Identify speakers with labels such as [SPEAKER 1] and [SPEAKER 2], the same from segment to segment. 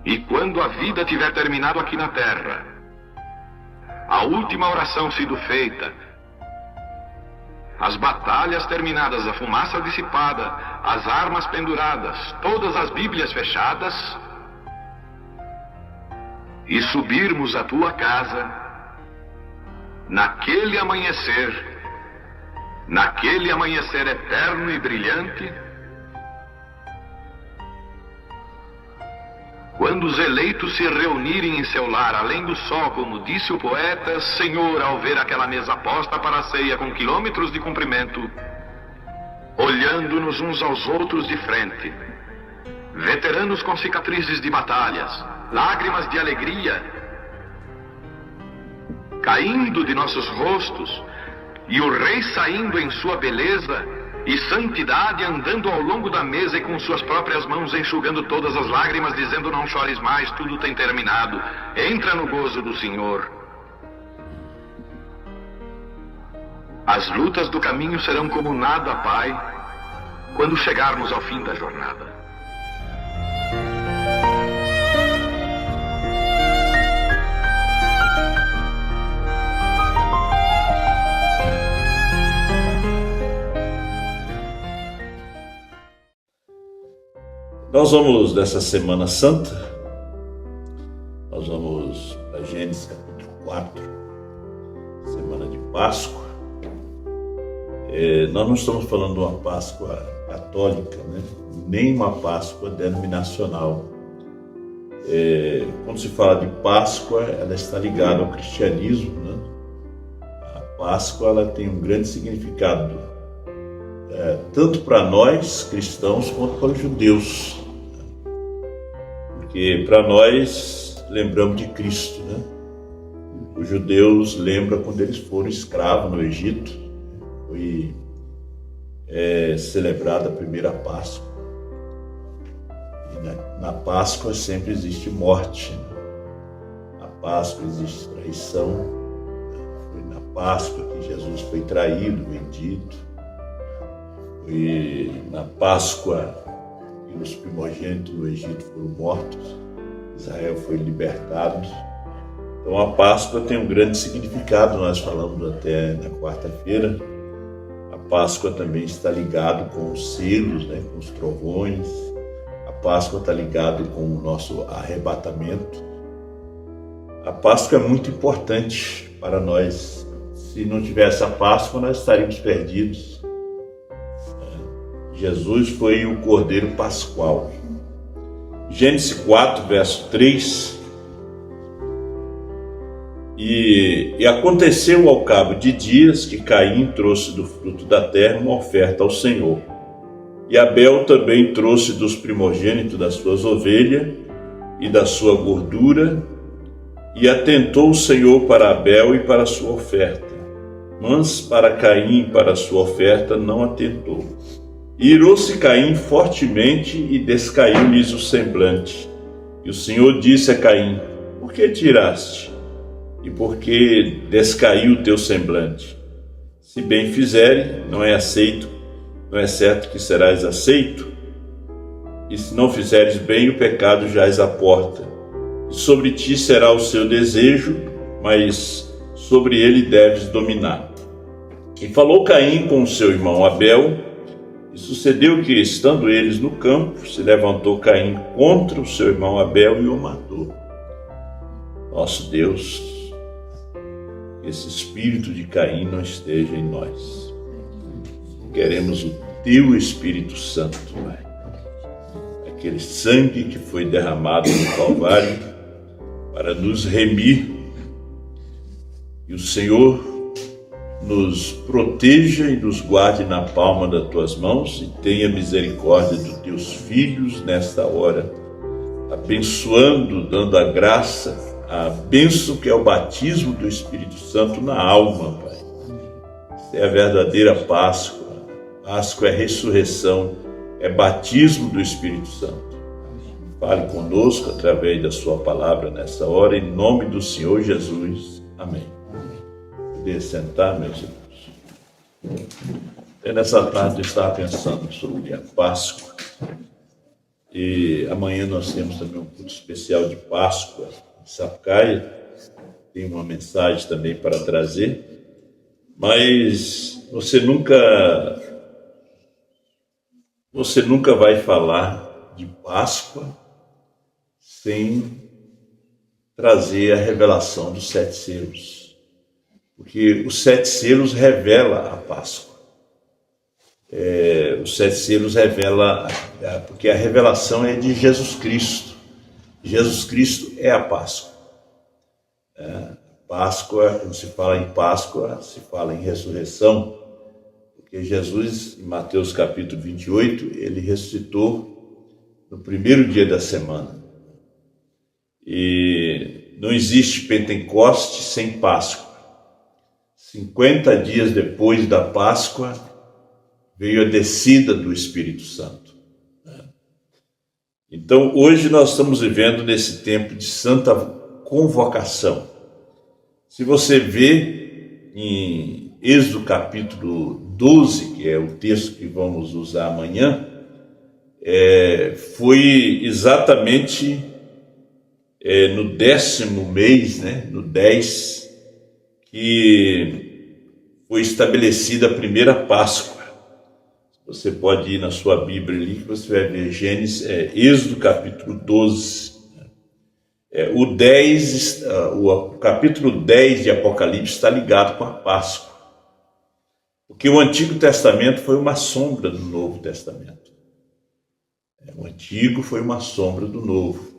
[SPEAKER 1] E quando a vida tiver terminado aqui na terra, a última oração sido feita, as batalhas terminadas, a fumaça dissipada, as armas penduradas, todas as Bíblias fechadas, e subirmos à tua casa, naquele amanhecer eterno e brilhante, quando os eleitos se reunirem em seu lar, além do sol, como disse o poeta, Senhor, ao ver aquela mesa posta para a ceia com quilômetros de comprimento, olhando-nos uns aos outros de frente, veteranos com cicatrizes de batalhas, lágrimas de alegria caindo de nossos rostos, e o rei saindo em sua beleza e santidade, andando ao longo da mesa e com suas próprias mãos enxugando todas as lágrimas, dizendo: não chores mais, tudo tem terminado, entra no gozo do Senhor. As lutas do caminho serão como nada, Pai, quando chegarmos ao fim da jornada.
[SPEAKER 2] Nós vamos, nessa Semana Santa, nós vamos para Gênesis capítulo 4, Semana de Páscoa. Nós não estamos falando de uma Páscoa católica, né? Nem uma Páscoa denominacional. Quando se fala de Páscoa, ela está ligada ao cristianismo, né? A Páscoa ela tem um grande significado, tanto para nós cristãos quanto para os judeus. Porque para nós lembramos de Cristo, né? Os judeus lembram quando eles foram escravos no Egito, foi celebrada a primeira Páscoa. E na Páscoa sempre existe morte, né? Na Páscoa existe traição. Foi na Páscoa que Jesus foi traído, vendido. Foi na Páscoa que os primogênitos do Egito foram mortos, Israel foi libertado. Então a Páscoa tem um grande significado, nós falamos até na quarta-feira. A Páscoa também está ligado com os selos, né, com os trovões. A Páscoa está ligado com o nosso arrebatamento. A Páscoa é muito importante para nós. Se não tivesse a Páscoa, nós estaríamos perdidos. Jesus foi o Cordeiro Pascual. Gênesis 4, verso 3. E aconteceu ao cabo de dias que Caim trouxe do fruto da terra uma oferta ao Senhor. E Abel também trouxe dos primogênitos das suas ovelhas e da sua gordura. E atentou o Senhor para Abel e para a sua oferta, mas para Caim e para a sua oferta não atentou. E irou-se Caim fortemente e descaiu-lhes o semblante. E o Senhor disse a Caim: por que tiraste? E por que descaiu o teu semblante? Se bem fizere, não é certo que serás aceito? E se não fizeres bem, o pecado jaz à porta. E sobre ti será o seu desejo, mas sobre ele deves dominar. E falou Caim com o seu irmão Abel. E sucedeu que, estando eles no campo, se levantou Caim contra o seu irmão Abel e o matou. Nosso Deus, esse espírito de Caim não esteja em nós. Queremos o teu Espírito Santo, Pai. Aquele sangue que foi derramado no Calvário para nos remir. E o Senhor nos proteja e nos guarde na palma das tuas mãos e tenha misericórdia dos teus filhos nesta hora, abençoando, dando a graça, a bênção que é o batismo do Espírito Santo na alma, Pai. Essa é a verdadeira Páscoa. Páscoa é ressurreição, é batismo do Espírito Santo. Fale conosco através da sua palavra nessa hora, em nome do Senhor Jesus. Amém. Poder sentar, meus irmãos. Nessa tarde eu estava pensando sobre a Páscoa. E amanhã nós temos também um culto especial de Páscoa em Sapucaia. Tem uma mensagem também para trazer. Mas você nunca vai falar de Páscoa sem trazer a revelação dos 7 selos. Porque os 7 selos revela a Páscoa. Os 7 selos revela, porque a revelação é de Jesus Cristo. Jesus Cristo é a Páscoa. Páscoa, quando se fala em Páscoa, se fala em ressurreição, porque Jesus, em Mateus capítulo 28, ele ressuscitou no primeiro dia da semana. E não existe Pentecoste sem Páscoa. 50 dias depois da Páscoa, veio a descida do Espírito Santo. Então, hoje nós estamos vivendo nesse tempo de santa convocação. Se você vê em Êxodo capítulo 12, que é o texto que vamos usar amanhã, foi exatamente no 10º mês, no 10, que foi estabelecida a primeira Páscoa. Você pode ir na sua Bíblia ali, que você vai ver Êxodo capítulo 12. O capítulo 10 de Apocalipse está ligado com a Páscoa. Porque o Antigo Testamento foi uma sombra do Novo Testamento. O Antigo foi uma sombra do Novo.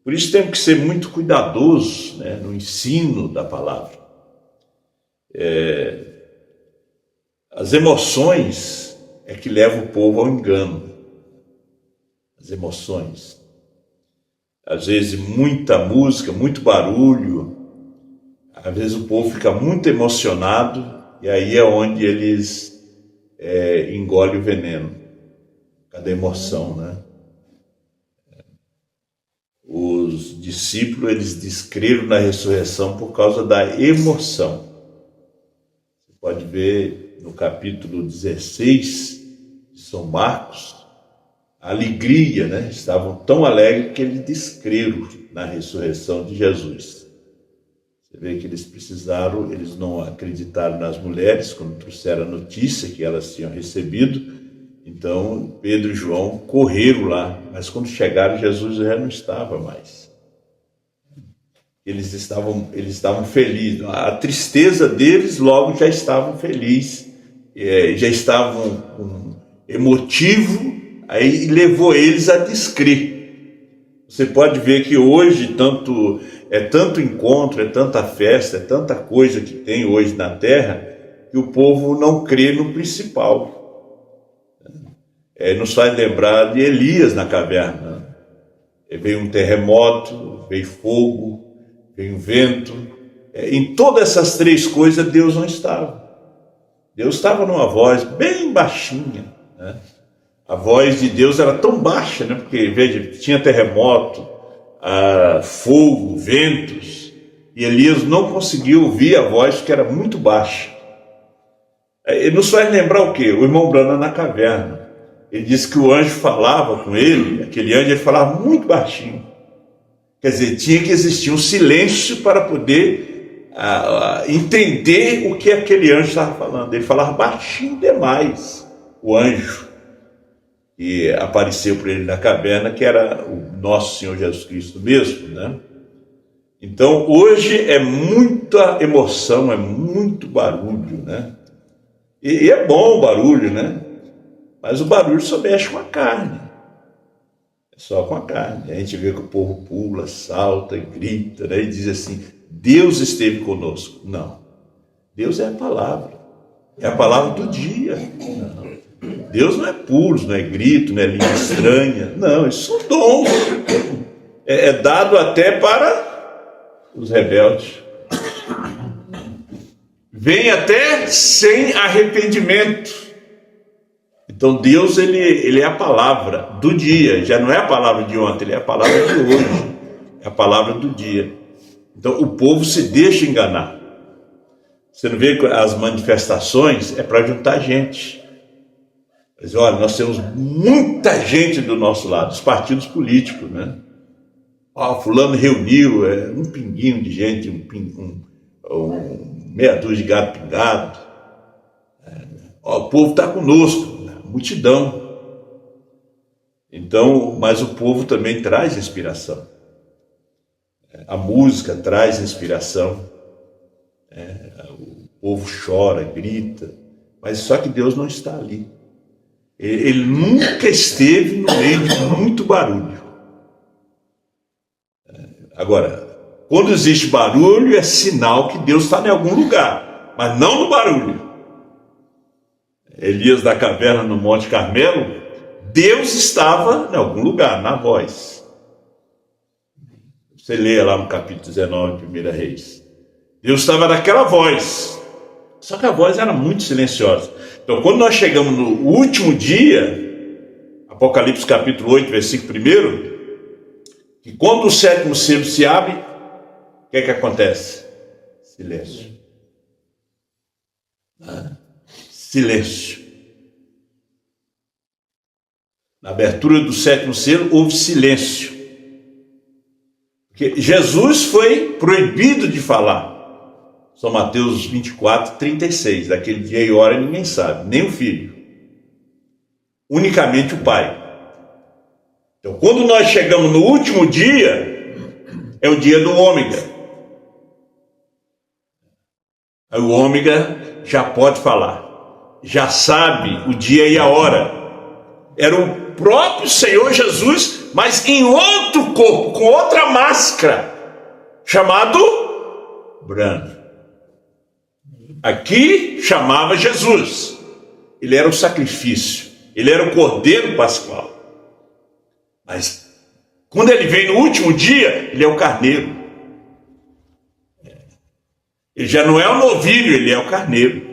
[SPEAKER 2] Por isso temos que ser muito cuidadosos no ensino da palavra. As emoções é que levam o povo ao engano. As emoções. Às vezes muita música, muito barulho, às vezes o povo fica muito emocionado e aí é onde eles engolem o veneno, cada emoção, Os discípulos, eles descreram na ressurreição por causa da emoção. Você pode ver no capítulo 16 de São Marcos, a alegria, estavam tão alegres que eles descreram na ressurreição de Jesus. Você vê que eles não acreditaram nas mulheres quando trouxeram a notícia que elas tinham recebido. Então Pedro e João correram lá, mas quando chegaram Jesus já não estava mais. Eles estavam felizes. A tristeza deles logo já estavam felizes, já estavam emotivos. Aí levou eles a descrer. Você pode ver que hoje tanto encontro, é tanta festa, é tanta coisa que tem hoje na terra, que o povo não crê no principal. Nos faz lembrar de Elias na caverna. Veio um terremoto, veio fogo, veio um vento. Em todas essas 3 coisas Deus não estava. Deus estava numa voz bem baixinha, A voz de Deus era tão baixa, porque, veja, tinha terremoto, fogo, ventos, e Elias não conseguiu ouvir a voz porque era muito baixa. Ele nos faz lembrar o quê? O irmão Branham na caverna. Ele disse que o anjo falava com ele, aquele anjo ele falava muito baixinho. Quer dizer, tinha que existir um silêncio para poder entender o que aquele anjo estava falando. Ele falava baixinho demais, o anjo. E apareceu para ele na caverna, que era o nosso Senhor Jesus Cristo mesmo, Então, hoje é muita emoção, é muito barulho, E é bom o barulho, Mas o barulho só mexe com a carne. É só com a carne. A gente vê que o povo pula, salta, grita, E diz assim, Deus esteve conosco. Não. Deus é a palavra. É a palavra do dia. Não. Deus não é pulos, não é grito, não é língua estranha. Não, isso são dons. É dado até para os rebeldes. Vem até sem arrependimento. Então Deus, ele é a palavra do dia. Já não é a palavra de ontem, ele é a palavra de hoje. É a palavra do dia. Então o povo se deixa enganar. Você não vê que as manifestações é para juntar gente. Mas olha, nós temos muita gente do nosso lado, os partidos políticos, né? Fulano reuniu, um pinguinho de gente, meia dúzia de gato pingado. O povo está conosco, multidão. Então, mas o povo também traz inspiração. A música traz inspiração. O povo chora, grita, mas só que Deus não está ali. Ele nunca esteve no meio de muito barulho. Agora, quando existe barulho, é sinal que Deus está em algum lugar, mas não no barulho. Elias da caverna no Monte Carmelo, Deus estava em algum lugar, na voz. Você lê lá no capítulo 19 de 1 Reis. Deus estava naquela voz, só que a voz era muito silenciosa. Então, quando nós chegamos no último dia, Apocalipse capítulo 8, versículo 1, que quando o sétimo selo se abre, o que é que acontece? Silêncio. Silêncio. Na abertura do sétimo selo houve silêncio. Porque Jesus foi proibido de falar. São Mateus 24, 36. Daquele dia e hora ninguém sabe, nem o filho. Unicamente o Pai. Então, quando nós chegamos no último dia, é o dia do ômega. Aí o ômega já pode falar, já sabe o dia e a hora. Era o próprio Senhor Jesus, mas em outro corpo, com outra máscara, chamado branco. Aqui chamava Jesus. Ele era o sacrifício, ele era o cordeiro pascual. Mas quando ele vem no último dia, ele é o carneiro. Ele já não é o novilho, ele é o carneiro.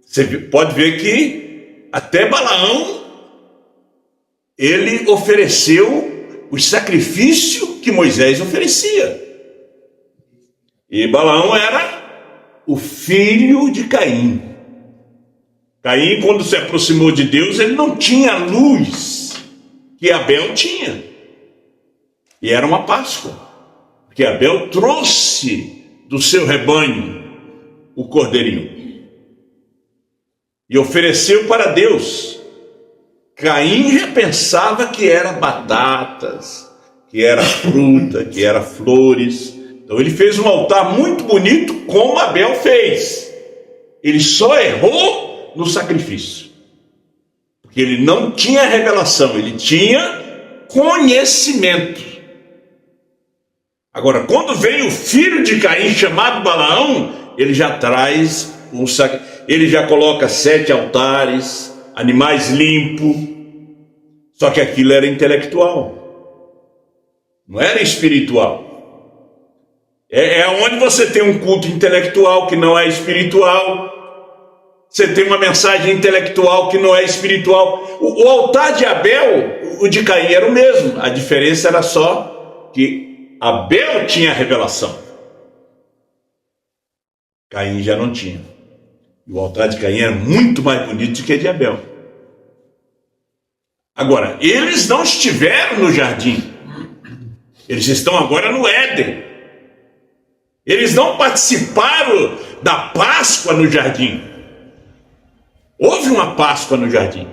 [SPEAKER 2] Você pode ver que até Balaão, ele ofereceu o sacrifício que Moisés oferecia. E Balaão era o filho de Caim. Caim, quando se aproximou de Deus, ele não tinha luz que Abel tinha. E era uma Páscoa, porque Abel trouxe do seu rebanho o cordeirinho e ofereceu para Deus. Caim já pensava que era batatas, que era fruta, que era flores. Então ele fez um altar muito bonito, como Abel fez. Ele só errou no sacrifício, porque ele não tinha revelação, ele tinha conhecimento. Agora, quando vem o filho de Caim, chamado Balaão, ele já traz ele já coloca 7 altares, animais limpos. Só que aquilo era intelectual, não era espiritual. É onde você tem um culto intelectual que não é espiritual. Você tem uma mensagem intelectual que não é espiritual. O altar de Abel, o de Caim era o mesmo. A diferença era só que Abel tinha a revelação, Caim já não tinha. E o altar de Caim era muito mais bonito do que o de Abel. Agora, eles não estiveram no jardim. Eles estão agora no Éden. Eles não participaram da Páscoa no jardim. Houve uma Páscoa no jardim.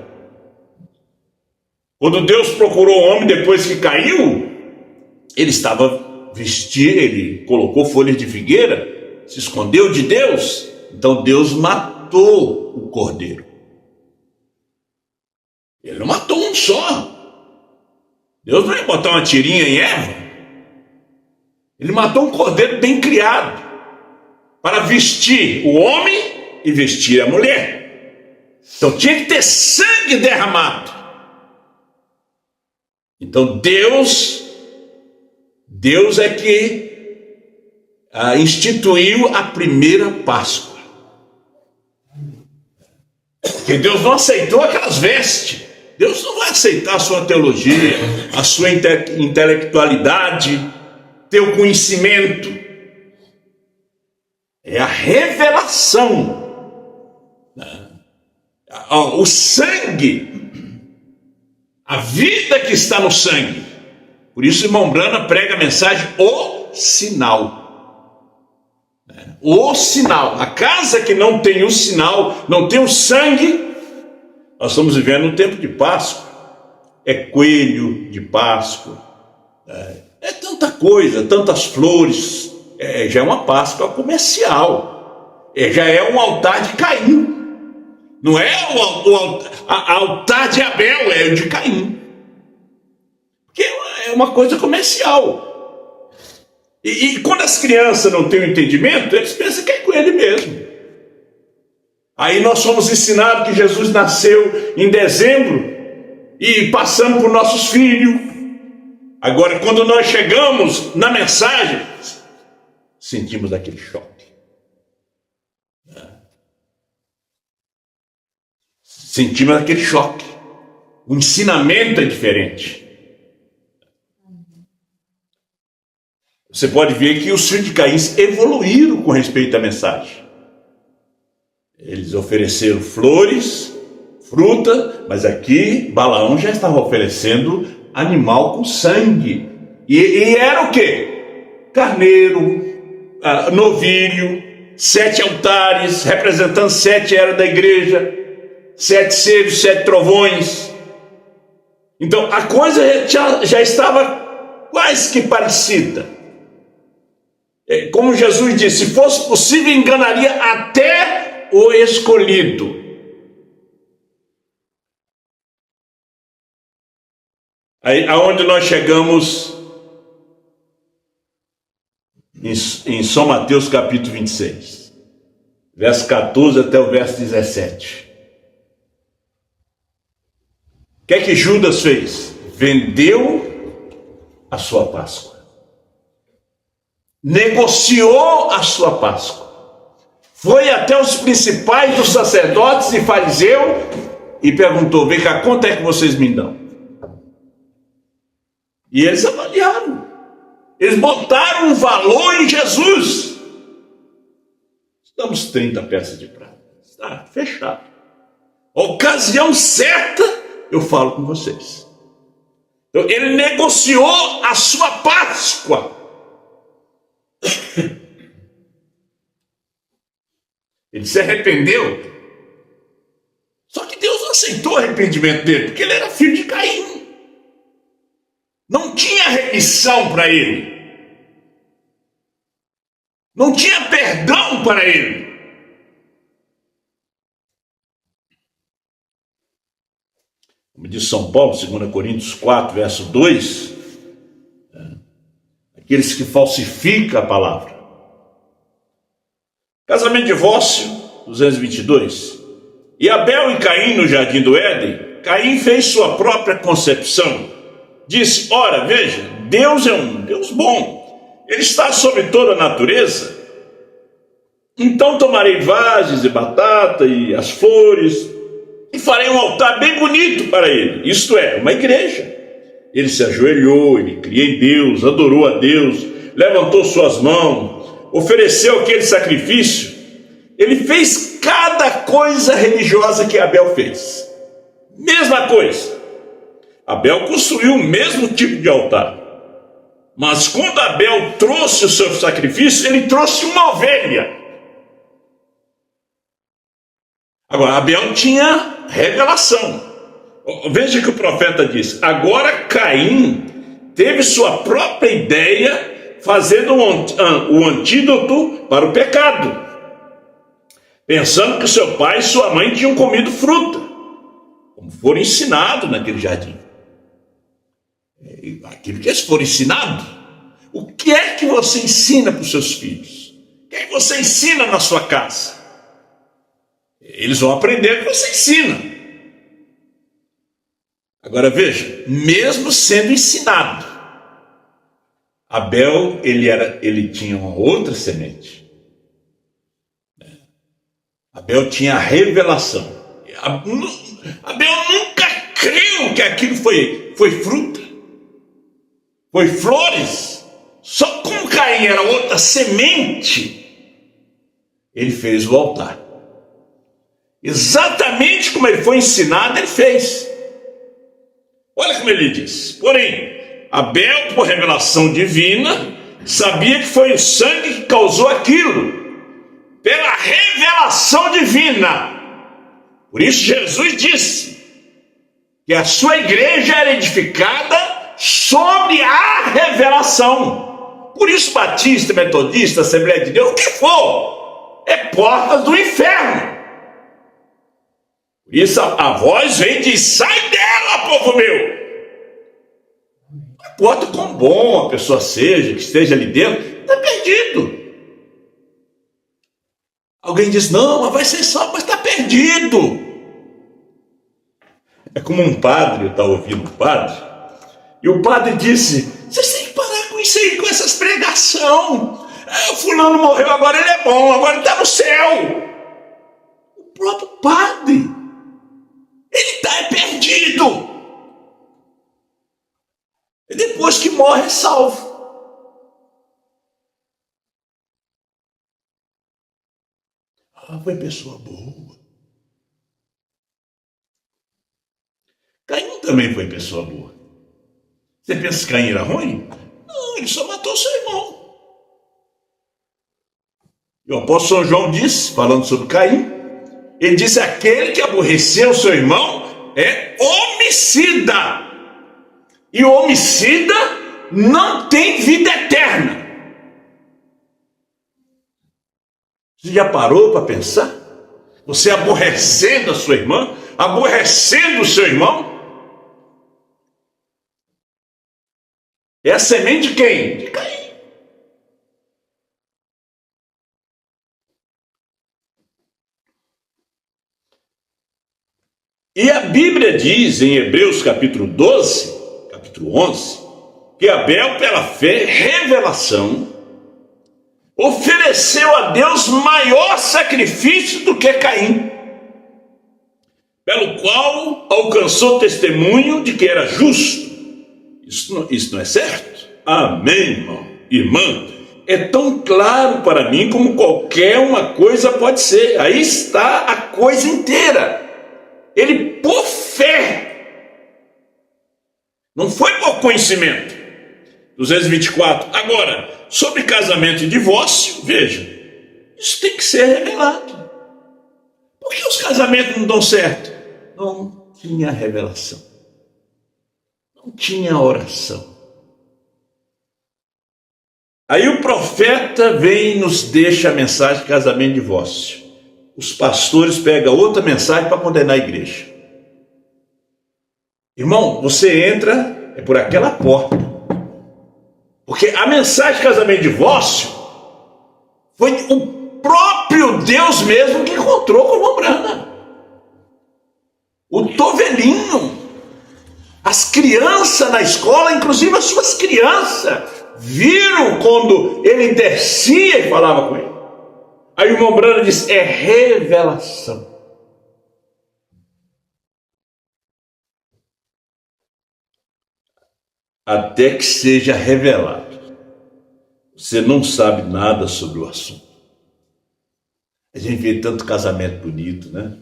[SPEAKER 2] Quando Deus procurou o homem depois que caiu, ele estava vestido, ele colocou folhas de figueira, se escondeu de Deus. Então Deus matou o cordeiro. Ele não matou um só. Deus não ia botar uma tirinha em Eva. Ele matou um cordeiro bem criado, para vestir o homem e vestir a mulher. Então tinha que ter sangue derramado. Então Deus é que instituiu a primeira Páscoa. Porque Deus não aceitou aquelas vestes. Deus não vai aceitar a sua teologia, a sua intelectualidade, teu conhecimento. É a revelação. O sangue, a vida que está no sangue. Por isso, irmão Brana prega a mensagem, o sinal. O sinal. A casa que não tem o sinal, não tem o sangue, nós estamos vivendo um tempo de Páscoa. É coelho de Páscoa, é tanta coisa, tantas flores, já é uma Páscoa comercial, já é um altar de Caim, não é o altar de Abel, é o de Caim, porque é uma coisa comercial. E quando as crianças não têm o entendimento, eles pensam que é com ele mesmo. Aí nós fomos ensinados que Jesus nasceu em dezembro, e passamos por nossos filhos. Agora, quando nós chegamos na mensagem, sentimos aquele choque. Sentimos aquele choque. O ensinamento é diferente. Você pode ver que os filhos de Caim evoluíram com respeito à mensagem. Eles ofereceram flores, fruta, mas aqui Balaão já estava oferecendo animal com sangue. E era o quê? Carneiro, novilho, 7 altares, representando 7 eras da igreja, 7 seres, 7 trovões. Então a coisa já estava quase que parecida. Como Jesus disse, se fosse possível, enganaria até o escolhido. Aí, aonde nós chegamos em São Mateus capítulo 26, verso 14 até o verso 17. O que é que Judas fez? Vendeu a sua Páscoa, negociou a sua Páscoa, foi até os principais dos sacerdotes e fariseus e perguntou: vem cá, quanto é que vocês me dão? E eles avaliaram, eles botaram um valor em Jesus. Damos 30 peças de prata, está fechado. Ocasião certa, eu falo com vocês. Então, ele negociou a sua Páscoa. Ele se arrependeu. Só que Deus não aceitou o arrependimento dele, porque ele era filho de Caim. Não tinha remissão para ele. Não tinha perdão para ele. Como diz São Paulo, 2 Coríntios 4, verso 2, aqueles que falsificam a palavra. Casamento de divórcio, 222. E Abel e Caim no jardim do Éden, Caim fez sua própria concepção. Disse: ora, veja, Deus é um Deus bom, Ele está sobre toda a natureza. Então tomarei vagens e batata e as flores e farei um altar bem bonito para Ele, isto é, uma igreja. Ele se ajoelhou, ele cria em Deus, adorou a Deus, levantou suas mãos, ofereceu aquele sacrifício. Ele fez cada coisa religiosa que Abel fez. Mesma coisa. Abel construiu o mesmo tipo de altar. Mas quando Abel trouxe o seu sacrifício, ele trouxe uma ovelha. Agora, Abel tinha revelação. Veja que o profeta diz: agora Caim teve sua própria ideia, fazendo o antídoto para o pecado, pensando que seu pai e sua mãe tinham comido fruta, como foram ensinados naquele jardim. Aquilo que eles foram ensinados. O que é que você ensina para os seus filhos? O que é que você ensina na sua casa? Eles vão aprender o que você ensina. Agora veja, mesmo sendo ensinado, Abel, ele tinha uma outra semente. Abel tinha a revelação. Abel nunca creu que aquilo foi fruta, foi flores. Só como Caim era outra semente, ele fez o altar. Exatamente como ele foi ensinado, ele fez. Olha como ele diz: porém, Abel, por revelação divina, sabia que foi o sangue que causou aquilo, pela revelação divina. Por isso Jesus disse que a sua igreja era edificada sobre a revelação. Por isso Batista, Metodista, Assembleia de Deus, o que for, é portas do inferno. Por isso a voz vem e diz: sai dela, povo meu. Não importa quão bom a pessoa seja, que esteja ali dentro, está perdido. Alguém diz: não, mas vai ser só, mas está perdido. É como um padre, eu estava ouvindo um padre, e o padre disse: vocês têm que parar com isso aí, com essas pregação. O fulano morreu, agora ele é bom, agora ele está no céu. O próprio padre, ele está perdido. E depois que morre é salvo. Foi pessoa boa. Caim também foi pessoa boa. Você pensa que Caim era ruim? Não, ele só matou seu irmão. E o apóstolo São João disse, falando sobre Caim, ele disse: aquele que aborreceu seu irmão é homicida. E o homicida não tem vida eterna. Você já parou para pensar? Você aborrecendo a sua irmã, aborrecendo o seu irmão? É a semente de quem? De Caim. E a Bíblia diz em Hebreus capítulo 12, capítulo 11, que Abel, pela fé, revelação, ofereceu a Deus maior sacrifício do que Caim, pelo qual alcançou testemunho de que era justo. Isso não é certo? Amém, irmão, irmã. É tão claro para mim como qualquer uma coisa pode ser. Aí está a coisa inteira. Ele, por fé, não foi por conhecimento. 224. Agora, sobre casamento e divórcio, veja, isso tem que ser revelado. Por que os casamentos não dão certo? Não tinha revelação. Não tinha oração. Aí o profeta vem e nos deixa a mensagem de casamento e divórcio. Os pastores pegam outra mensagem para condenar a igreja. Irmão, você entra por aquela porta. Porque a mensagem de casamento e divórcio foi o próprio Deus mesmo que encontrou com o irmão Brana. O tovelinho. As crianças na escola, inclusive as suas crianças, viram quando ele descia e falava com ele. Aí o irmão Brana disse: é revelação. Até que seja revelado. Você não sabe nada sobre o assunto. A gente vê tanto casamento bonito, né?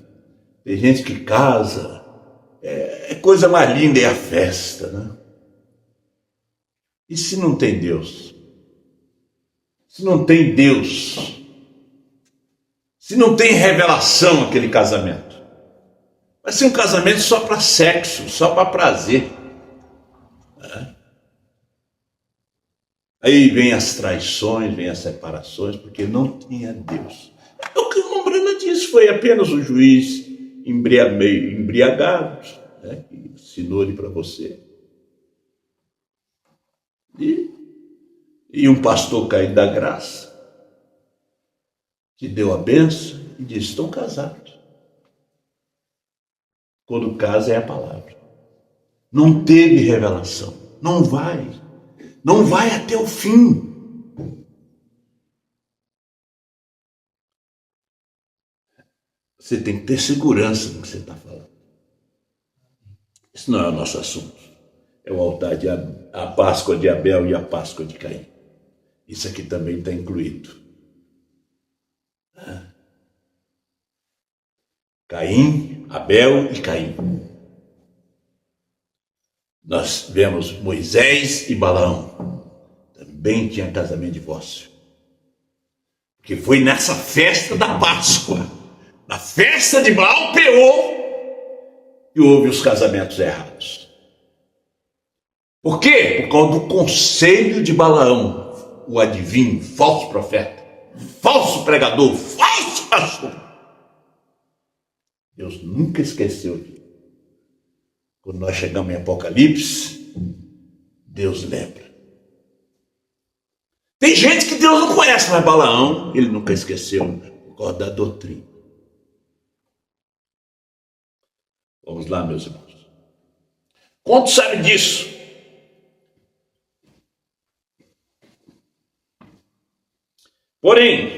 [SPEAKER 2] Tem gente que casa, é coisa mais linda, é a festa, né? E se não tem Deus? Se não tem Deus? Se não tem revelação aquele casamento? Vai ser um casamento só para sexo, só para prazer. Aí vem as traições, vem as separações, porque não tinha Deus. O que o irmão Brana disse foi apenas o juiz embriagado, né, que ensinou-lhe para você. E um pastor caído da graça, que deu a bênção e disse: estão casados. Quando casa é a palavra. Não teve revelação. Não vai até o fim. Você tem que ter segurança no que você está falando. Isso não é o nosso assunto. É o altar a Páscoa de Abel e a Páscoa de Caim. Isso aqui também está incluído. Caim, Abel e Caim. Nós vemos Moisés e Balaão. Também tinha casamento de divórcio. Que foi nessa festa da Páscoa, na festa de Baal Peor, que houve os casamentos errados. Por quê? Por causa do conselho de Balaão, o adivinho, falso profeta, falso pregador, falso pastor. Deus nunca esqueceu disso. Quando nós chegamos em Apocalipse, Deus lembra. Tem gente que Deus não conhece, mas Balaão, ele nunca esqueceu por causa da doutrina. Vamos lá, meus irmãos. Quanto sabe disso? Porém,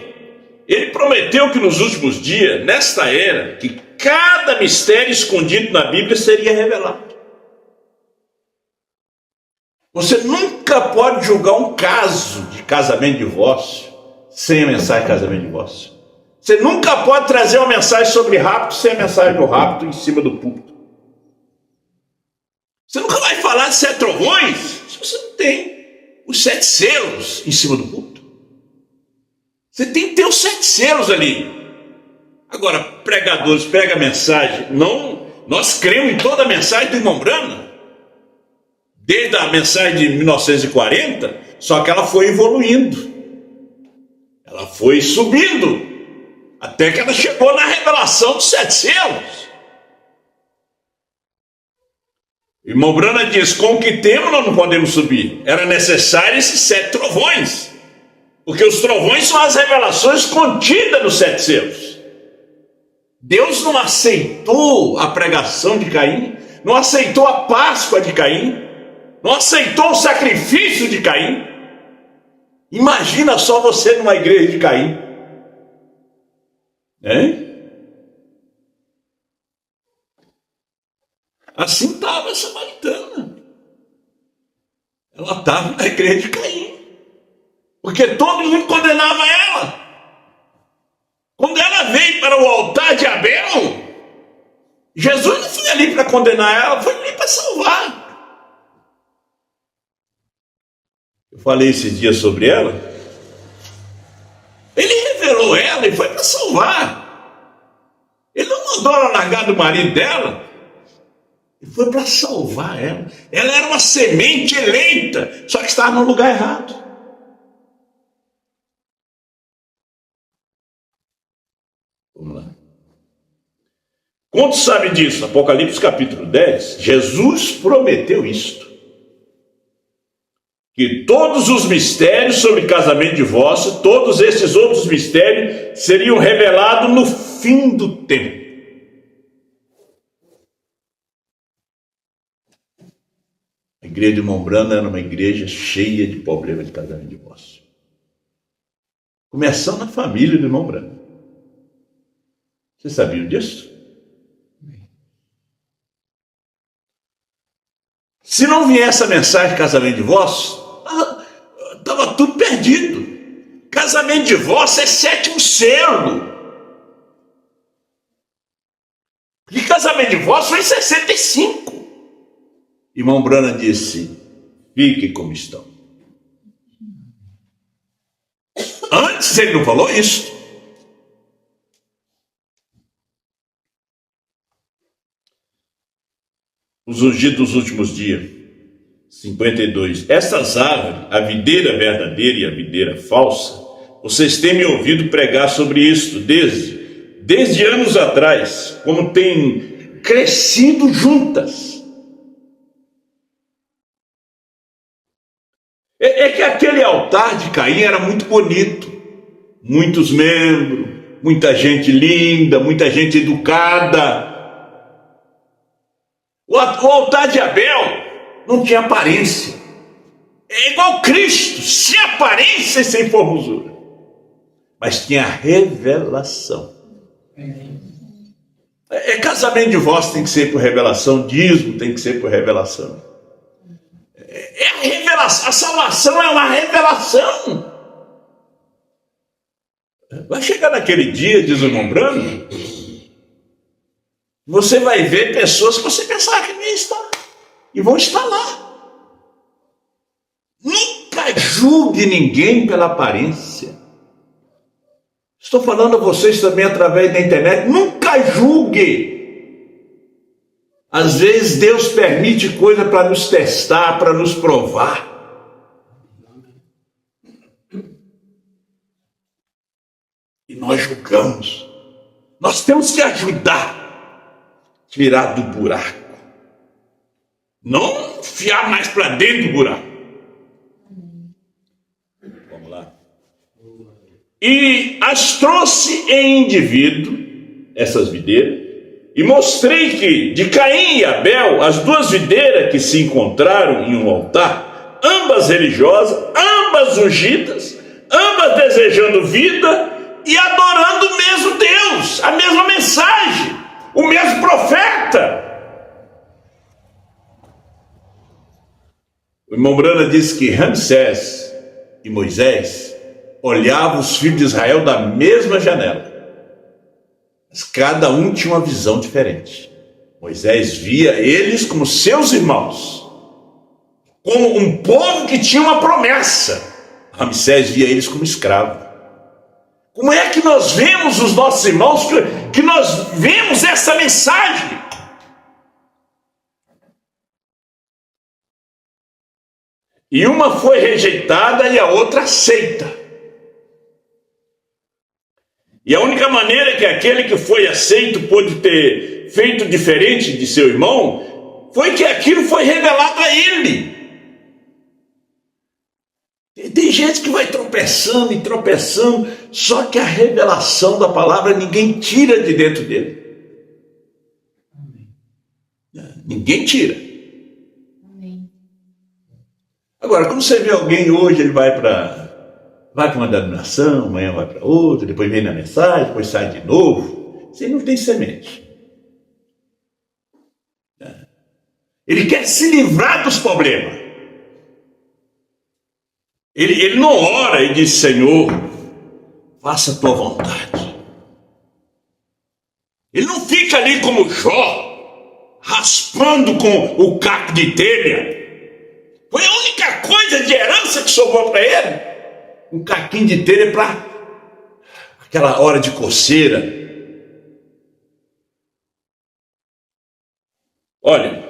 [SPEAKER 2] ele prometeu que nos últimos dias, nesta era, que cada mistério escondido na Bíblia seria revelado. Você nunca pode julgar um caso de casamento e divórcio sem a mensagem de casamento e divórcio. Você nunca pode trazer uma mensagem sobre rapto sem a mensagem do rapto em cima do púlpito. Você nunca vai falar de 7 trovões se você não tem os 7 selos em cima do púlpito. Você tem que ter os 7 selos ali. Agora, pregadores pregam a mensagem. Não, nós cremos em toda a mensagem do irmão Branham. Desde a mensagem de 1940, só que ela foi evoluindo. Ela foi subindo. Até que ela chegou na revelação dos 7 selos. O irmão Branham diz, com o que temos nós não podemos subir. Era necessário esses 7 trovões. Porque os trovões são as revelações contidas nos 7 selos. Deus não aceitou a pregação de Caim, não aceitou a Páscoa de Caim, não aceitou o sacrifício de Caim. Imagina só você numa igreja de Caim. Hein? Assim estava a samaritana. Ela estava na igreja de Caim. Porque todo mundo condenava ela. Quando ela veio para o altar de Abel, Jesus não foi ali para condenar ela, foi ali para salvar. Eu falei esses dias sobre ela. Ele revelou ela e foi para salvar. Ele não mandou ela largar do marido dela. Ele foi para salvar ela. Ela era uma semente eleita, só que estava no lugar errado. Vamos lá. Quanto sabe disso? Apocalipse capítulo 10, Jesus prometeu isto. Que todos os mistérios sobre casamento e divórcio, todos esses outros mistérios seriam revelados no fim do tempo. A igreja de irmão Branham era uma igreja cheia de problemas de casamento e divórcio. Começando na família do irmão Branham. Vocês sabiam disso? Se não viesse a mensagem de casamento e divórcio, estava tudo perdido. Casamento e divórcio é 7º selo. E casamento e divórcio foi em 65. Irmão Branham disse, fiquem como estão. Antes ele não falou isso. Os ungidos dos últimos dias, 52. Essas árvores, a videira verdadeira e a videira falsa, vocês têm me ouvido pregar sobre isto desde anos atrás, como têm crescido juntas. É que aquele altar de Caim era muito bonito, muitos membros, muita gente linda, muita gente educada. O altar de Abel não tinha aparência. É igual Cristo, sem aparência e sem formosura. Mas tinha revelação. Casamento e divórcio tem que ser por revelação, dízimo tem que ser por revelação. É a revelação, a salvação é uma revelação. Vai chegar naquele dia, diz o irmão Branham, Você vai ver pessoas que você pensava que não ia estar, e vão estar lá. Nunca julgue ninguém pela aparência. Estou falando a vocês também através da internet. Nunca julgue. Às vezes Deus permite coisa para nos testar, para nos provar. E nós julgamos. Nós temos que ajudar, tirar do buraco. Não enfiar mais para dentro do buraco. Vamos lá. E as trouxe em indivíduo, essas videiras, e mostrei que de Caim e Abel, as duas videiras que se encontraram em um altar, ambas religiosas, ambas ungidas, ambas desejando vida e adorando o mesmo Deus, a mesma mensagem, o mesmo profeta. O irmão Brana disse que Ramsés e Moisés olhavam os filhos de Israel da mesma janela, mas cada um tinha uma visão diferente. Moisés via eles como seus irmãos, como um povo que tinha uma promessa. Ramsés via eles como escravos. Como é que nós vemos os nossos irmãos, que nós vemos essa mensagem? E uma foi rejeitada e a outra aceita. E a única maneira que aquele que foi aceito pôde ter feito diferente de seu irmão foi que aquilo foi revelado a ele. Tem gente que vai tropeçando e tropeçando, só que a revelação da palavra ninguém tira de dentro dele. Ninguém tira. Agora, quando você vê alguém hoje, ele vai para uma denominação, amanhã vai para outra, depois vem na mensagem, depois sai de novo. Você não tem semente. Ele quer se livrar dos problemas. Ele não ora e diz: Senhor, faça a tua vontade. Ele não fica ali como Jó, raspando com o caco de telha. Foi a única coisa de herança que sobrou para ele. Um caquinho de telha para aquela hora de coceira. Olha,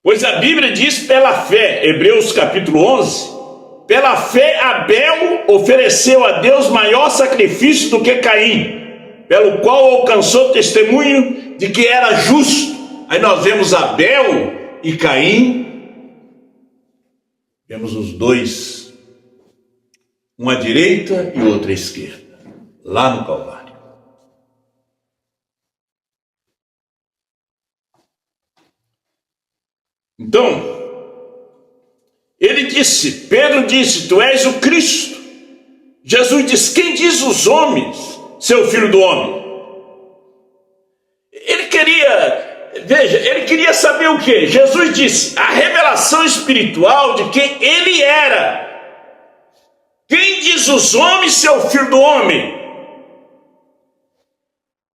[SPEAKER 2] pois a Bíblia diz pela fé, Hebreus capítulo 11, pela fé Abel ofereceu a Deus maior sacrifício do que Caim, pelo qual alcançou testemunho de que era justo. Aí nós vemos Abel e Caim, vemos os dois, um à direita e outro à esquerda, lá no Calvário. Então, ele disse, Pedro disse: tu és o Cristo. Jesus disse: quem diz os homens, seu filho do homem? Ele queria saber o quê? Jesus disse a revelação espiritual de quem ele era. Quem diz os homens, seu filho do homem?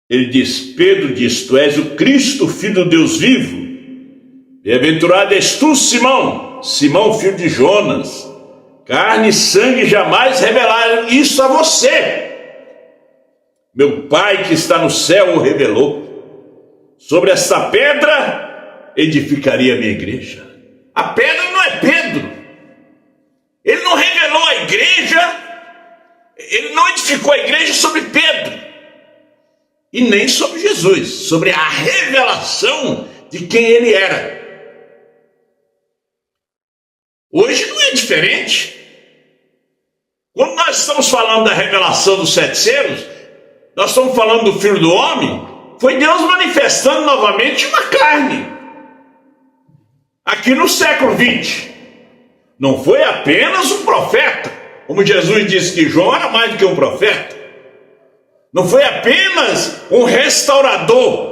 [SPEAKER 2] Ele diz, Pedro diz: tu és o Cristo, filho do Deus vivo. Bem-aventurado és tu, Simão, Simão, filho de Jonas. Carne e sangue jamais revelaram isso a você. Meu Pai que está no céu o revelou. Sobre essa pedra edificaria a minha igreja. A pedra não é Pedro. Ele não revelou a igreja, ele não edificou a igreja sobre Pedro. E nem sobre Jesus, sobre a revelação de quem ele era. Hoje não é diferente. Quando nós estamos falando da revelação dos 7 selos, nós estamos falando do Filho do Homem. Foi Deus manifestando novamente uma carne. Aqui no século 20. Não foi apenas um profeta, como Jesus disse que João era mais do que um profeta. Não foi apenas um restaurador.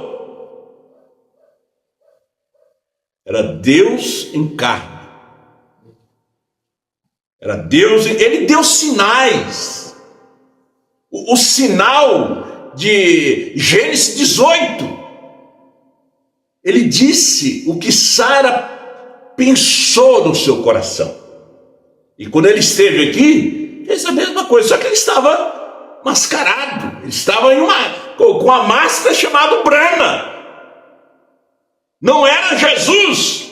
[SPEAKER 2] Era Deus em carne. Era Deus, ele deu sinais. O sinal de Gênesis 18. Ele disse o que Sara pensou no seu coração. E quando ele esteve aqui, fez a mesma coisa, só que ele estava mascarado. Ele estava com uma máscara chamada Brana. Não era Jesus.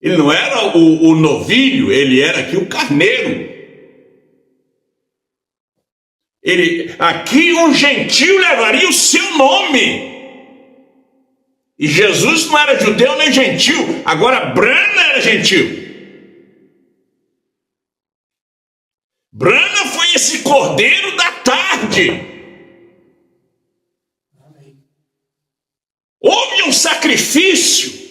[SPEAKER 2] Ele não era o novilho, ele era aqui o carneiro. Aqui um gentio levaria o seu nome. E Jesus não era judeu nem gentil. Agora Brana era gentil. Brana foi esse cordeiro da tarde. Houve um sacrifício.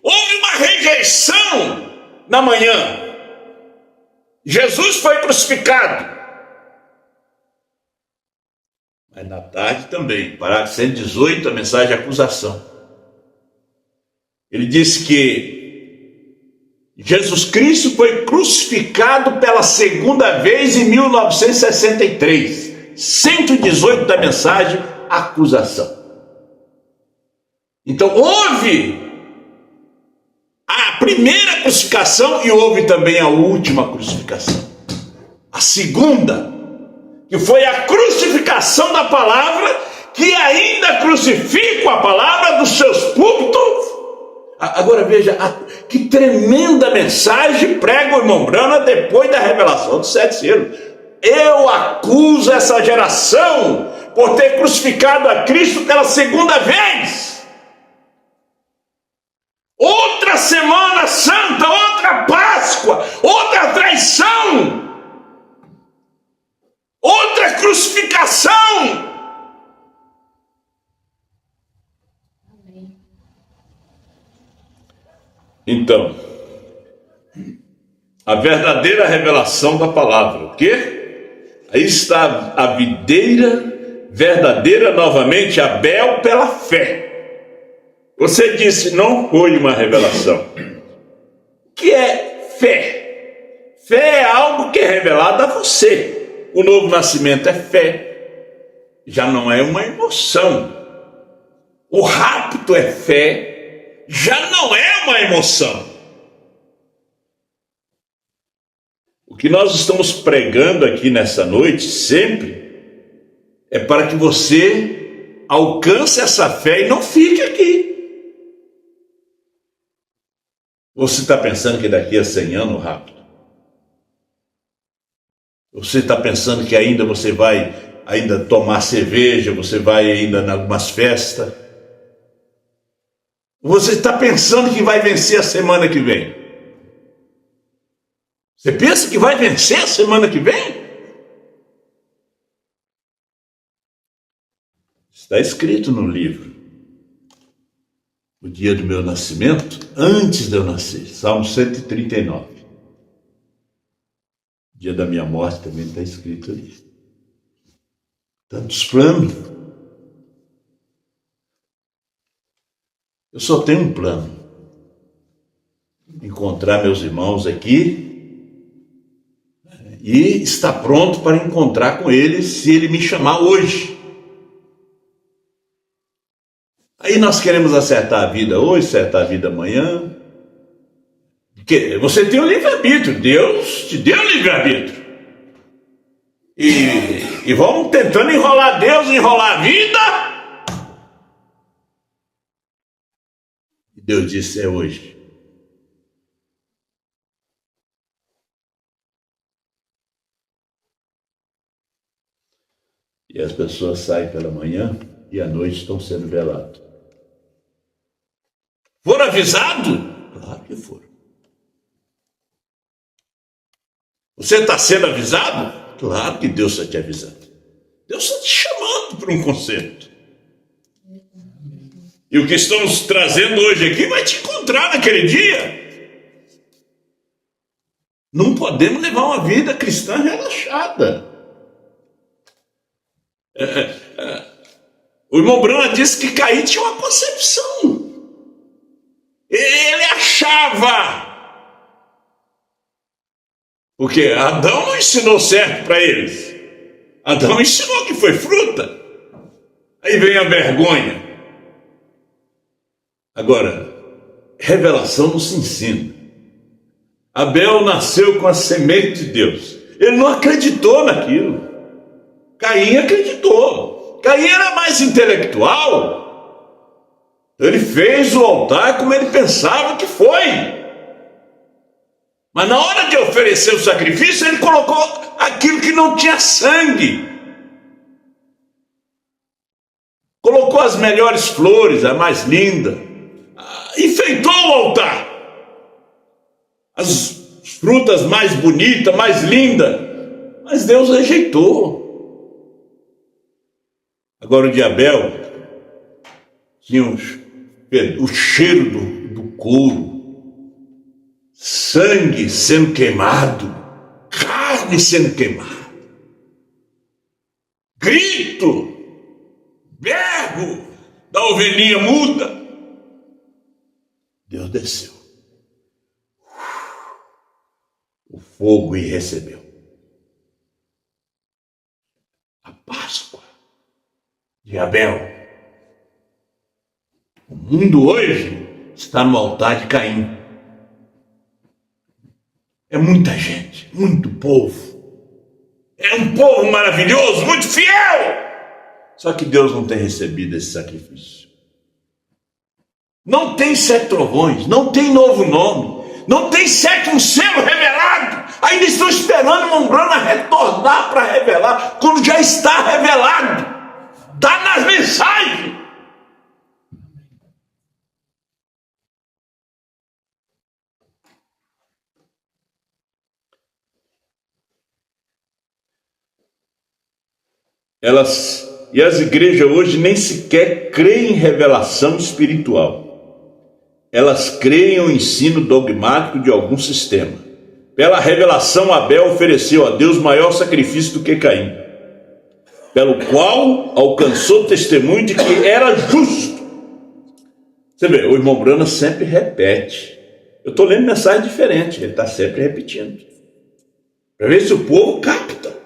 [SPEAKER 2] Houve uma rejeição na manhã. Jesus foi crucificado. Mas na tarde também, parágrafo 118, a mensagem de acusação. Ele disse que Jesus Cristo foi crucificado pela segunda vez em 1963. 118 da mensagem, acusação. Então houve a primeira crucificação e houve também a última crucificação. A segunda, que foi a crucificação da palavra, que ainda crucifica a palavra dos seus púlpitos. Agora veja, que tremenda mensagem prega o irmão Brana depois da revelação dos 7 selos. Eu acuso essa geração por ter crucificado a Cristo pela segunda vez. Outra Semana Santa, outra Páscoa, outra traição, outra crucificação. Então, a verdadeira revelação da palavra, o quê? Aí está a videira verdadeira novamente, Abel, pela fé. Você disse, não foi uma revelação. O que é fé? Fé é algo que é revelado a você. O novo nascimento é fé. Já não é uma emoção. O rapto é fé. Já não é uma emoção. O que nós estamos pregando aqui nessa noite, sempre, é para que você alcance essa fé e não fique aqui. Você está pensando que daqui a 100 anos, rápido? Você está pensando que ainda você vai tomar cerveja, você vai ainda em algumas festas? Você está pensando que vai vencer a semana que vem? Você pensa que vai vencer a semana que vem? Está escrito no livro. O dia do meu nascimento, antes de eu nascer. Salmo 139. O dia da minha morte também está escrito ali. Tantos planos. Eu só tenho um plano. Encontrar meus irmãos aqui e estar pronto para encontrar com eles se ele me chamar hoje. Aí nós queremos acertar a vida hoje, acertar a vida amanhã. Porque você tem o livre-arbítrio, Deus te deu o livre-arbítrio. E vamos tentando enrolar Deus, enrolar a vida. Deus disse, é hoje. E as pessoas saem pela manhã e à noite estão sendo velados. Foram avisados? Claro que foram. Você está sendo avisado? Claro que Deus está te avisando. Deus está te chamando para um concerto. E o que estamos trazendo hoje aqui vai te encontrar naquele dia. Não podemos levar uma vida cristã relaxada. O irmão Brana disse que Caim tinha uma concepção. Ele achava. Porque Adão não ensinou certo para eles. Adão ensinou que foi fruta. Aí vem a vergonha. Agora, revelação não se ensina. Abel nasceu com a semente de Deus. Ele não acreditou naquilo. Caim acreditou. Caim era mais intelectual. Ele fez o altar como ele pensava que foi. Mas na hora de oferecer o sacrifício, ele colocou aquilo que não tinha sangue. Colocou as melhores flores, a mais linda. Enfeitou o altar. As frutas mais bonitas, mais lindas. Mas Deus rejeitou. Agora o de Abel tinha o cheiro do couro, sangue sendo queimado, carne sendo queimada, grito, berro da ovelhinha muda. Deus desceu. O fogo e recebeu. A Páscoa de Abel. O mundo hoje está no altar de Caim. É muita gente, muito povo. É um povo maravilhoso, muito fiel. Só que Deus não tem recebido esse sacrifício. Não tem 7 trovões, não tem novo nome, não tem 7º selo revelado. Ainda estão esperando Mombrana retornar para revelar, quando já está revelado. Está nas mensagens. As igrejas hoje nem sequer creem em revelação espiritual. Elas creem no ensino dogmático de algum sistema. Pela revelação, Abel ofereceu a Deus maior sacrifício do que Caim, pelo qual alcançou testemunho de que era justo. Você vê, o irmão Brana sempre repete. Eu estou lendo mensagem diferente, ele está sempre repetindo, para ver se o povo capta.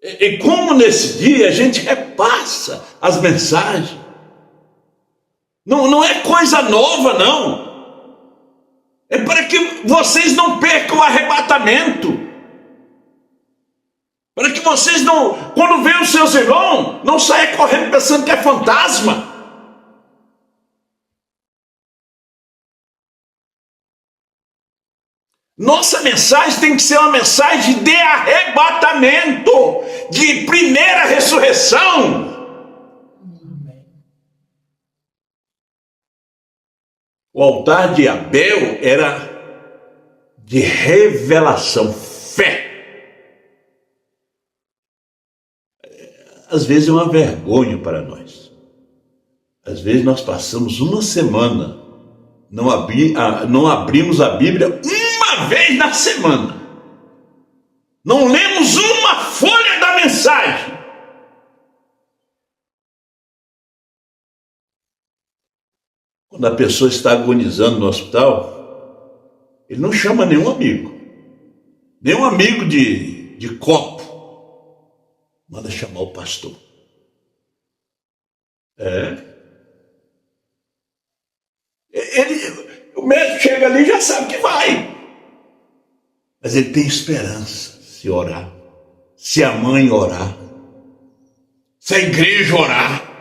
[SPEAKER 2] E como nesse dia a gente repassa as mensagens, não é coisa nova, não. É para que vocês não percam o arrebatamento. Para que vocês não, quando veem os seus irmãos, não saiam correndo pensando que é fantasma. Nossa mensagem tem que ser uma mensagem de arrebatamento, de primeira ressurreição. O altar de Abel era de revelação, fé. Às vezes é uma vergonha para nós. Às vezes nós passamos uma semana, não abrimos a Bíblia uma vez na semana. Não lemos uma folha da mensagem. Quando a pessoa está agonizando no hospital, ele não chama nenhum amigo de copo. Manda chamar o pastor. O médico chega ali e já sabe que vai. Mas ele tem esperança se orar, se a mãe orar, se a igreja orar.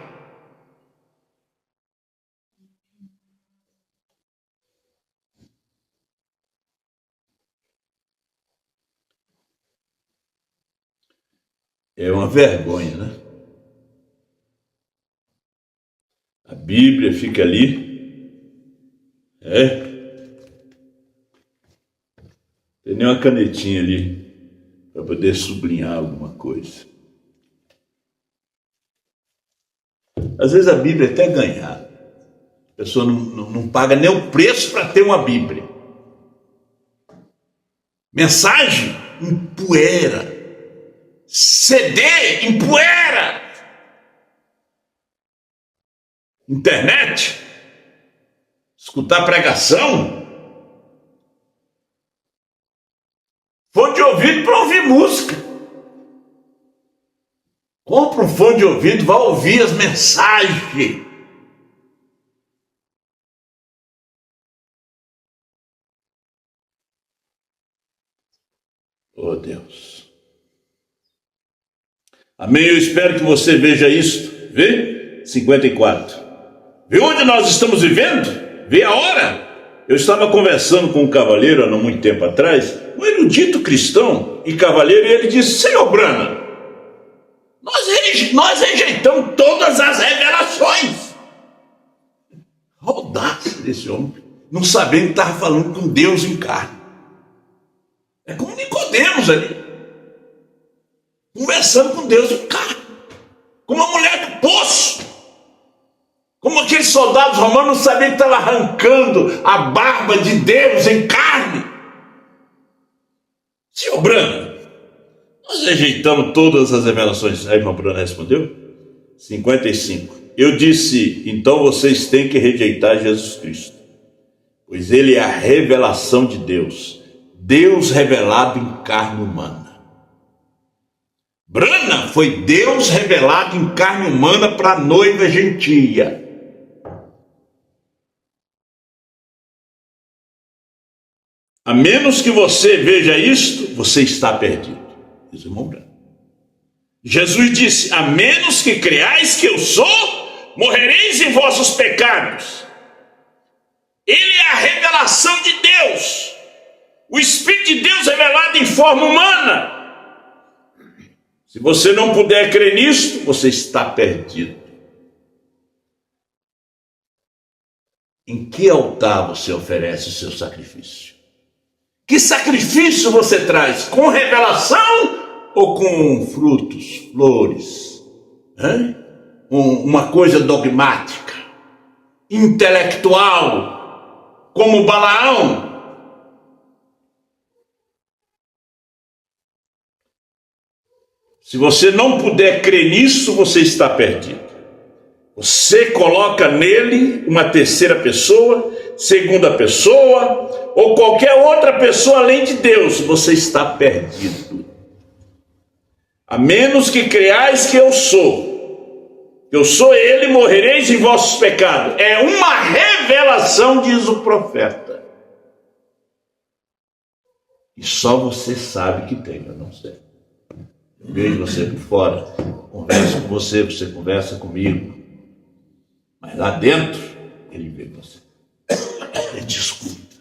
[SPEAKER 2] É uma vergonha, né? A Bíblia fica ali. Tem nem uma canetinha ali para poder sublinhar alguma coisa. Às vezes a Bíblia é até ganhada. A pessoa não paga nem o preço para ter uma Bíblia. Mensagem empoeira. CD empoeira. Internet. Escutar pregação. Fone de ouvido para ouvir música. Compra um fone de ouvido, vai ouvir as mensagens. Oh Deus. Amém? Eu espero que você veja isto. Vê? 54. Vê onde nós estamos vivendo? Vê a hora? Eu estava conversando com um cavalheiro há não muito tempo atrás, um erudito cristão e cavalheiro, e ele disse: Senhor Branham, nós rejeitamos todas as revelações. A audácia desse homem, não sabendo que estava falando com Deus em carne. É como Nicodemos ali, conversando com Deus em carne, como uma mulher do poço, como aqueles soldados romanos não sabiam que estava arrancando a barba de Deus em carne. Senhor Branham, nós rejeitamos todas as revelações. Aí irmão Branham respondeu: 55. Eu disse, então vocês têm que rejeitar Jesus Cristo, pois ele é a revelação de Deus, Deus revelado em carne humana. Branham foi Deus revelado em carne humana para a noiva gentia. A menos que você veja isto, você está perdido, diz o irmão Branham. Jesus disse: a menos que creais que eu sou, morrereis em vossos pecados. Ele é a revelação de Deus, o Espírito de Deus revelado em forma humana. Se você não puder crer nisto, você está perdido. Em que altar você oferece o seu sacrifício? Que sacrifício você traz? Com revelação ou com frutos, flores? Uma coisa dogmática, intelectual, como Balaão? Se você não puder crer nisso, você está perdido. Você coloca nele uma terceira pessoa, segunda pessoa, ou qualquer outra pessoa além de Deus, você está perdido. A menos que creais que eu sou ele, morrereis em vossos pecados. É uma revelação, diz o profeta. E só você sabe que tem, eu não sei. Eu vejo você por fora, converso com você, você conversa comigo. Mas lá dentro, ele vê você. Ele te escuta.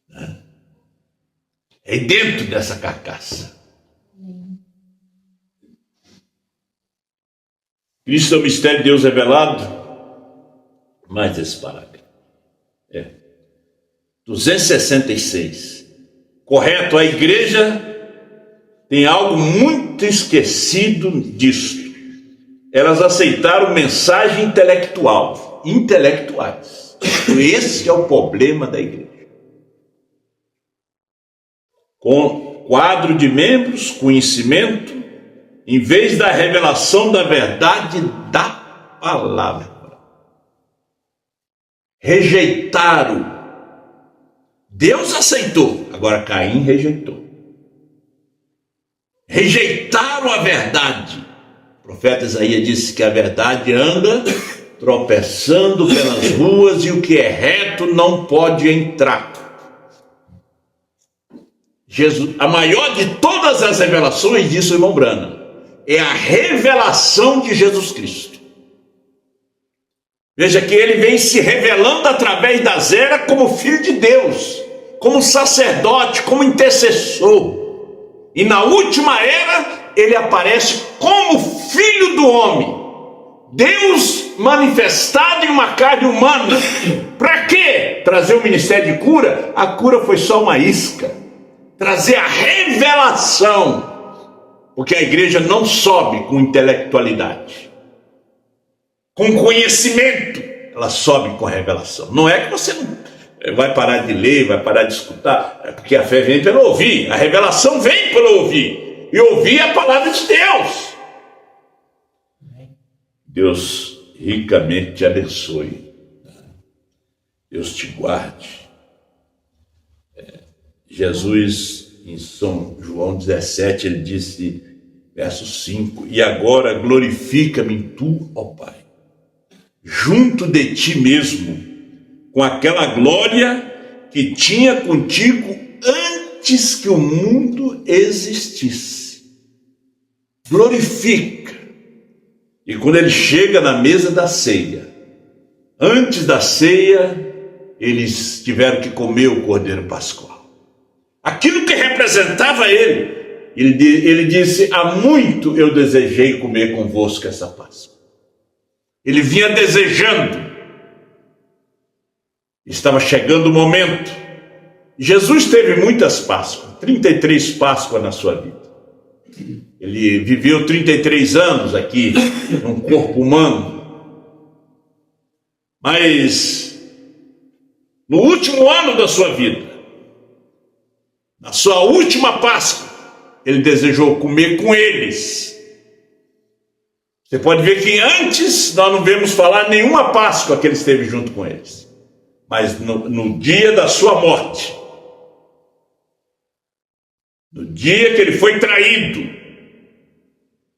[SPEAKER 2] Né? É dentro dessa carcaça. Cristo é o mistério de Deus revelado. Mais esse parágrafo. 266. Correto, a igreja tem algo muito esquecido disto. Elas aceitaram mensagem intelectuais. Esse é o problema da igreja. Com quadro de membros, conhecimento, em vez da revelação da verdade da palavra. Rejeitaram. Deus aceitou, agora Caim rejeitou. Rejeitaram a verdade. O profeta Isaías disse que a verdade anda tropeçando pelas ruas e o que é reto não pode entrar. Jesus, a maior de todas as revelações, disse o irmão Branham, é a revelação de Jesus Cristo. Veja que ele vem se revelando através das eras como Filho de Deus, como sacerdote, como intercessor. E na última era, ele aparece como Filho do homem. Deus manifestado em uma carne humana. Para quê? Trazer o ministério de cura? A cura foi só uma isca. Trazer a revelação. Porque a igreja não sobe com intelectualidade, com conhecimento. Ela sobe com revelação. Não é que você não vai parar de ler, vai parar de escutar, é porque a fé vem pelo ouvir, a revelação vem pelo ouvir, e ouvir a palavra de Deus. Deus ricamente te abençoe, Deus te guarde. Jesus, em São João 17, ele disse: Verso 5: E agora glorifica-me em tu, ó Pai, junto de ti mesmo, com aquela glória que tinha contigo antes que o mundo existisse. Glorifica. E quando ele chega na mesa da ceia, antes da ceia, eles tiveram que comer o cordeiro pascual. Aquilo que representava ele disse: há muito eu desejei comer convosco essa Páscoa. Ele vinha desejando. Estava chegando o momento. Jesus teve muitas Páscoas, 33 Páscoas na sua vida. Ele viveu 33 anos aqui, num corpo humano. Mas, no último ano da sua vida, na sua última Páscoa, ele desejou comer com eles. Você pode ver que antes nós não vemos falar nenhuma Páscoa que ele esteve junto com eles. Mas no dia da sua morte, no dia que ele foi traído,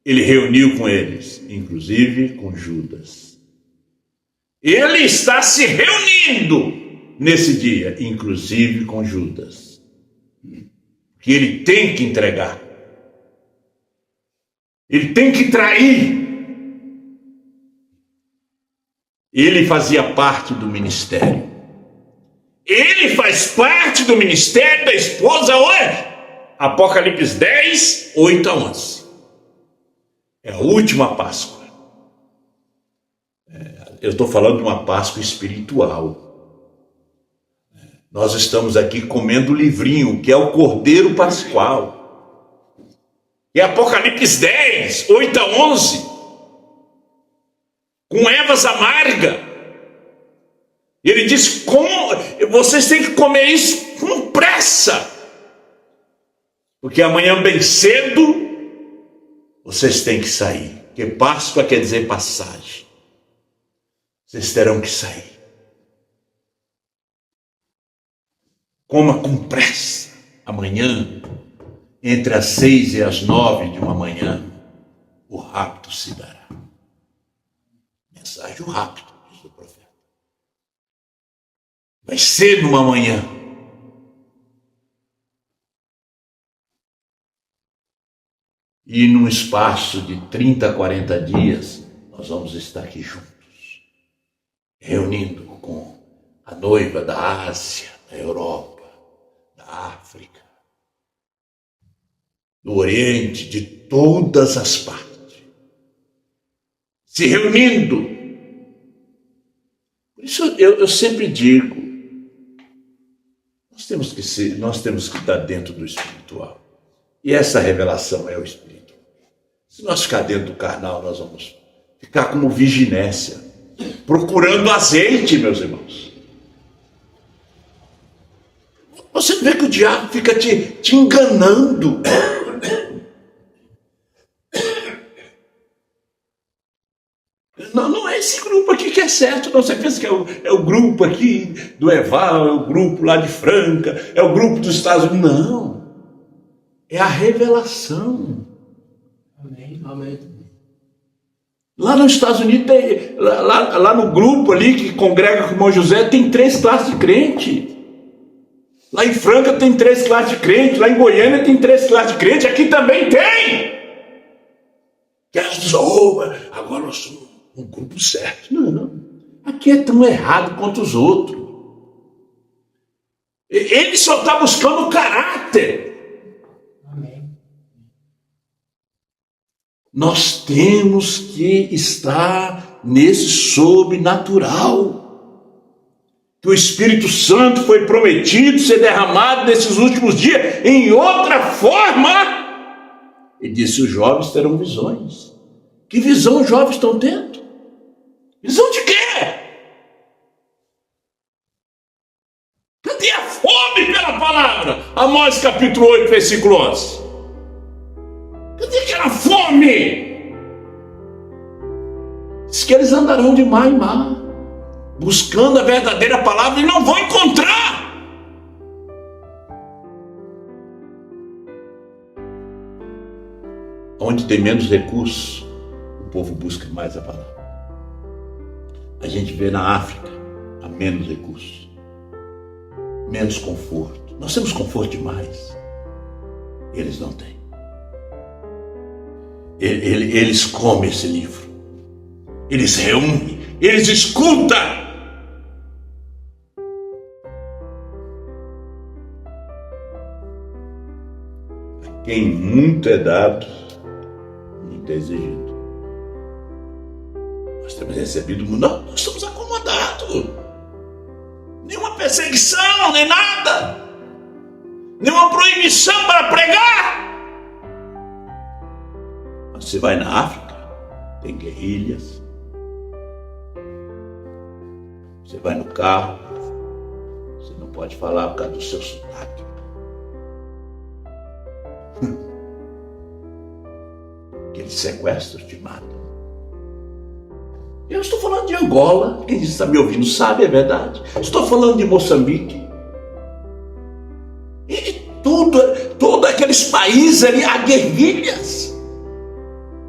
[SPEAKER 2] ele reuniu com eles, inclusive com Judas. Ele está se reunindo nesse dia, inclusive com Judas, que ele tem que entregar, ele tem que trair. Ele fazia parte do ministério. Ele faz parte do ministério da esposa hoje. Apocalipse 10, 8 a 11. É a última Páscoa. Eu estou falando de uma Páscoa espiritual. Nós estamos aqui comendo o livrinho, que é o Cordeiro Pascual. E Apocalipse 10, 8 a 11. Com ervas amargas. Ele diz: como vocês têm que comer isso com pressa, porque amanhã bem cedo vocês têm que sair, porque Páscoa quer dizer passagem. Vocês terão que sair. Coma com pressa. Amanhã, entre as 6 e as 9 de uma manhã, o rapto se dará. Mensagem: o rapto, diz o profeta. Vai ser numa manhã. E num espaço de 30 a 40 dias, nós vamos estar aqui juntos, reunindo com a noiva da Ásia, da Europa, da África, do Oriente, de todas as partes, se reunindo. Por isso eu sempre digo, nós temos que estar dentro do espiritual. E essa revelação é o espiritual. Se nós ficar dentro do carnal, nós vamos ficar como Viginésia, procurando azeite, meus irmãos. Você vê que o diabo fica te enganando. Não é esse grupo aqui que é certo, não. Você pensa que é o grupo aqui do Eval, é o grupo lá de Franca, é o grupo dos Estados Unidos. Não. É a revelação.
[SPEAKER 3] Amém, amém.
[SPEAKER 2] Lá nos Estados Unidos, lá no grupo ali que congrega com o irmão José, tem 3 classes de crente. Lá em Franca tem 3 classes de crente. Lá em Goiânia tem 3 classes de crente. Aqui também tem. Que elas dizem: agora nós somos um grupo certo. Não. Aqui é tão errado quanto os outros. Ele só está buscando o caráter. Nós temos que estar nesse sobrenatural. Que o Espírito Santo foi prometido ser derramado nesses últimos dias em outra forma. Ele disse: os jovens terão visões. Que visão os jovens estão tendo? Visão de quê? Cadê a fome pela palavra? Amós capítulo 8, versículo 11. Cadê aquela fome? Diz que eles andarão de mar em mar, buscando a verdadeira palavra, e não vão encontrar. Onde tem menos recursos, o povo busca mais a palavra. A gente vê na África, há menos recursos, menos conforto. Nós temos conforto demais. Eles não têm. Eles comem esse livro. Eles reúnem. Eles escutam. A quem muito é dado, muito é exigido. Nós temos recebido muito. Não, nós estamos acomodados. Nenhuma perseguição, nem nada. Nenhuma proibição para pregar. Mas você vai na África, tem guerrilhas. Você vai no carro, você não pode falar por causa do seu sotaque. Aqueles sequestros te matam. Eu estou falando de Angola, quem está me ouvindo sabe, é verdade. Estou falando de Moçambique. E todos aqueles países ali, há guerrilhas.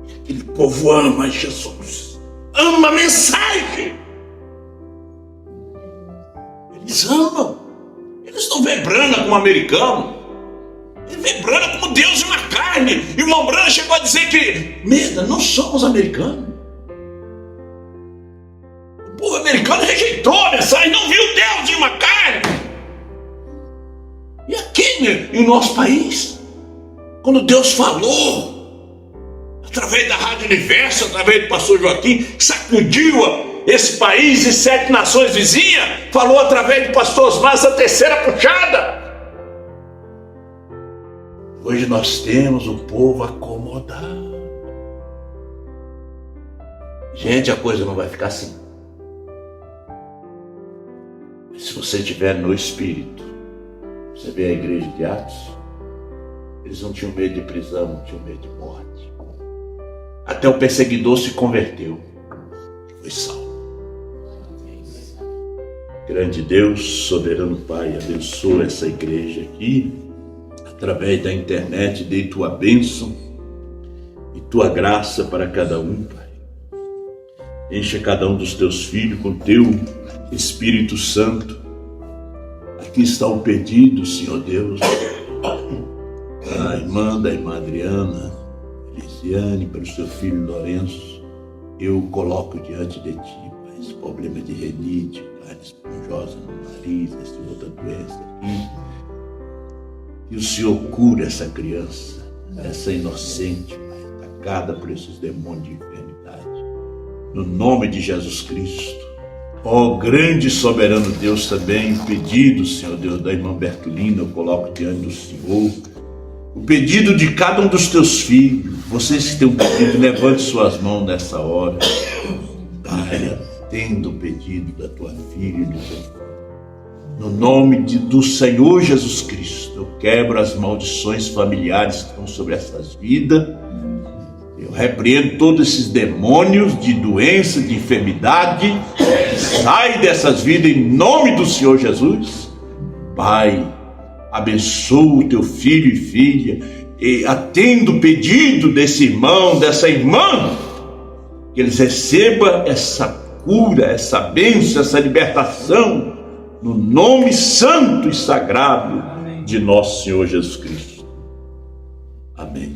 [SPEAKER 2] E aquele povo ama Jesus, ama a mensagem. Eles amam. Eles não veem Brana como americano. Eles veem Brana como Deus de uma carne. E o irmão Brana chegou a dizer que, merda, não somos americanos. O povo americano rejeitou a mensagem, não viu Deus de uma carne. E aqui, em nosso país, quando Deus falou, através da Rádio Universo, através do pastor Joaquim, sacudiu esse país e 7 nações vizinhas, falou através do pastor Osmar, essa terceira puxada. Hoje nós temos o povo acomodado. Gente, a coisa não vai ficar assim. Mas se você estiver no Espírito, você vê a igreja de Atos, eles não tinham medo de prisão, não tinham medo de morte. Até o perseguidor se converteu, foi salvo. Grande Deus, soberano Pai, abençoa essa igreja aqui, através da internet, dê tua bênção e tua graça para cada um, Pai. Encha cada um dos teus filhos com teu Espírito Santo. Aqui está o pedido, Senhor Deus, a irmã da irmã Adriana, Elisiane, para o seu filho Lourenço. Eu coloco diante de ti, Pai, esse problema de renite, carne esponjosa no nariz, essa outra doença aqui. E o Senhor cura essa criança, essa inocente, Pai, atacada por esses demônios de enfermidade. No nome de Jesus Cristo. Ó grande e soberano Deus, também o pedido, Senhor Deus, da irmã Bertolina, eu coloco diante do Senhor. O pedido de cada um dos teus filhos. Vocês que têm um pedido, levante suas mãos nessa hora. Pai, atenda o pedido da tua filha e do teu filho. No nome do Senhor Jesus Cristo, eu quebro as maldições familiares que estão sobre essas vidas. Eu repreendo todos esses demônios de doença, de enfermidade. Sai dessas vidas em nome do Senhor Jesus. Pai, abençoa o teu filho e filha e atenda o pedido desse irmão, dessa irmã, que eles recebam essa cura, essa bênção, essa libertação no nome santo e sagrado de nosso Senhor Jesus Cristo. Amém.